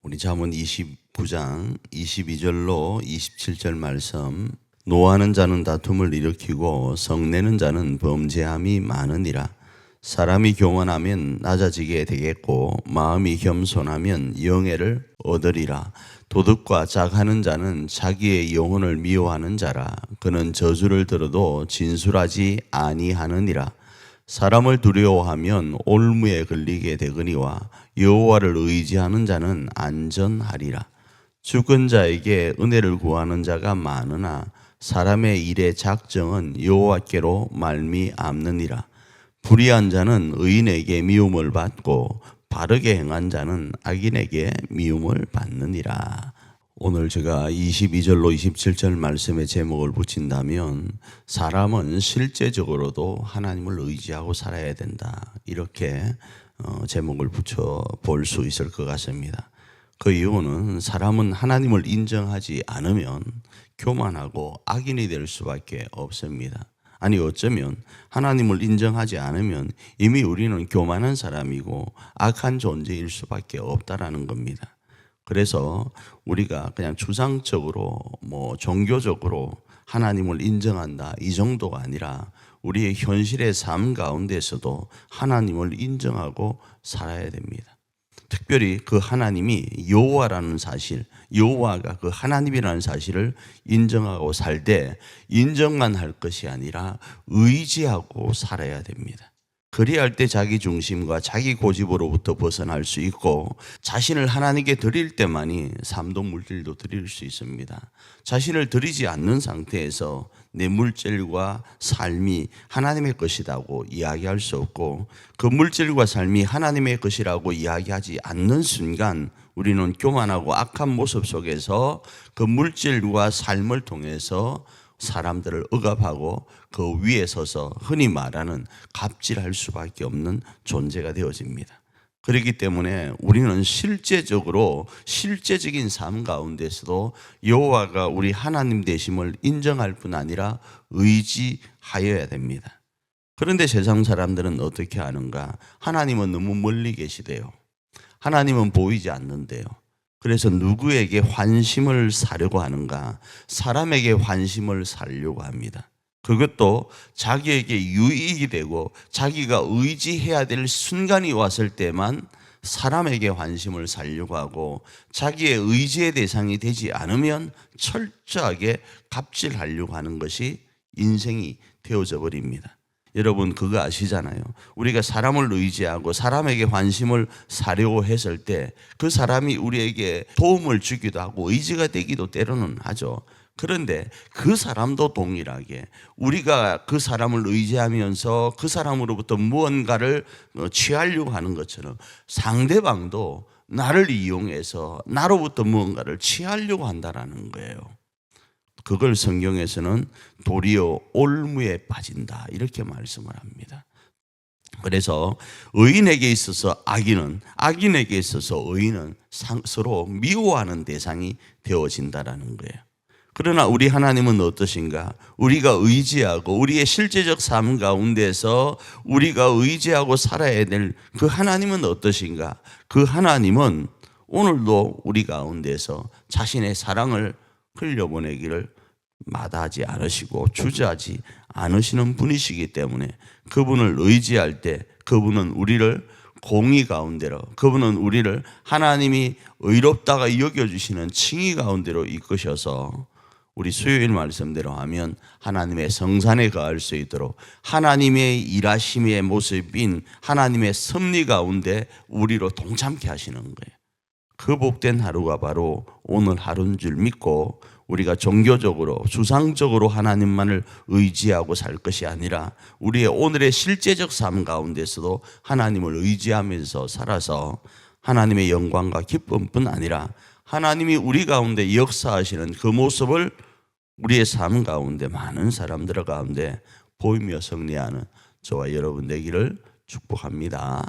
우리 잠언 29장 22절로 27절 말씀. 노하는 자는 다툼을 일으키고 성내는 자는 범죄함이 많으니라. 사람이 교만하면 낮아지게 되겠고 마음이 겸손하면 영예를 얻으리라. 도둑과 짝하는 자는 자기의 영혼을 미워하는 자라. 그는 저주를 들어도 진술하지 아니하느니라. 사람을 두려워하면 올무에 걸리게 되거니와 여호와를 의지하는 자는 안전하리라. 죽은 자에게 은혜를 구하는 자가 많으나 사람의 일의 작정은 여호와께로 말미암느니라. 불의한 자는 의인에게 미움을 받고 바르게 행한 자는 악인에게 미움을 받느니라. 오늘 제가 22절로 27절 말씀의 제목을 붙인다면 사람은 실제적으로도 하나님을 의지하고 살아야 된다, 이렇게 제목을 붙여 볼 수 있을 것 같습니다. 그 이유는 사람은 하나님을 인정하지 않으면 교만하고 악인이 될 수밖에 없습니다. 아니, 어쩌면 하나님을 인정하지 않으면 이미 우리는 교만한 사람이고 악한 존재일 수밖에 없다라는 겁니다. 그래서 우리가 그냥 추상적으로 종교적으로 하나님을 인정한다, 이 정도가 아니라 우리의 현실의 삶 가운데서도 하나님을 인정하고 살아야 됩니다. 특별히 그 하나님이 여호와라는 사실, 여호와가 그 하나님이라는 사실을 인정하고 살 때 인정만 할 것이 아니라 의지하고 살아야 됩니다. 그리할 때 자기 중심과 자기 고집으로부터 벗어날 수 있고 자신을 하나님께 드릴 때만이 삶도 물질도 드릴 수 있습니다. 자신을 드리지 않는 상태에서 내 물질과 삶이 하나님의 것이라고 이야기할 수 없고, 그 물질과 삶이 하나님의 것이라고 이야기하지 않는 순간 우리는 교만하고 악한 모습 속에서 그 물질과 삶을 통해서 사람들을 억압하고 그 위에 서서 흔히 말하는 갑질할 수밖에 없는 존재가 되어집니다. 그렇기 때문에 우리는 실제적인 삶 가운데서도 여호와가 우리 하나님 되심을 인정할 뿐 아니라 의지하여야 됩니다. 그런데 세상 사람들은 어떻게 하는가? 하나님은 너무 멀리 계시대요. 하나님은 보이지 않는데요. 그래서 누구에게 환심을 사려고 하는가? 사람에게 환심을 사려고 합니다. 그것도 자기에게 유익이 되고 자기가 의지해야 될 순간이 왔을 때만 사람에게 환심을 사려고 하고, 자기의 의지의 대상이 되지 않으면 철저하게 갑질하려고 하는 것이 인생이 되어져 버립니다. 여러분, 그거 아시잖아요. 우리가 사람을 의지하고 사람에게 관심을 사려고 했을 때 그 사람이 우리에게 도움을 주기도 하고 의지가 되기도 때로는 하죠. 그런데 그 사람도 동일하게 우리가 그 사람을 의지하면서 그 사람으로부터 무언가를 취하려고 하는 것처럼 상대방도 나를 이용해서 나로부터 무언가를 취하려고 한다는 거예요. 그걸 성경에서는 도리어 올무에 빠진다, 이렇게 말씀을 합니다. 그래서 의인에게 있어서 악인은, 악인에게 있어서 의인은 서로 미워하는 대상이 되어진다라는 거예요. 그러나 우리 하나님은 어떠신가? 우리가 의지하고 우리의 실제적 삶 가운데서 우리가 의지하고 살아야 될 그 하나님은 어떠신가? 그 하나님은 오늘도 우리 가운데서 자신의 사랑을 흘려보내기를 마다하지 않으시고 주저하지 않으시는 분이시기 때문에 그분을 의지할 때 그분은 우리를 공의 가운데로, 그분은 우리를 하나님이 의롭다가 여겨주시는 칭의 가운데로 이끄셔서 우리 수요일 말씀대로 하면 하나님의 성산에 거할 수 있도록 하나님의 일하심의 모습인 하나님의 섭리 가운데 우리로 동참케 하시는 거예요. 그 복된 하루가 바로 오늘 하루인 줄 믿고 우리가 종교적으로 수상적으로 하나님만을 의지하고 살 것이 아니라 우리의 오늘의 실제적 삶 가운데서도 하나님을 의지하면서 살아서 하나님의 영광과 기쁨뿐 아니라 하나님이 우리 가운데 역사하시는 그 모습을 우리의 삶 가운데 많은 사람들 가운데 보이며 승리하는 저와 여러분 되기를 축복합니다.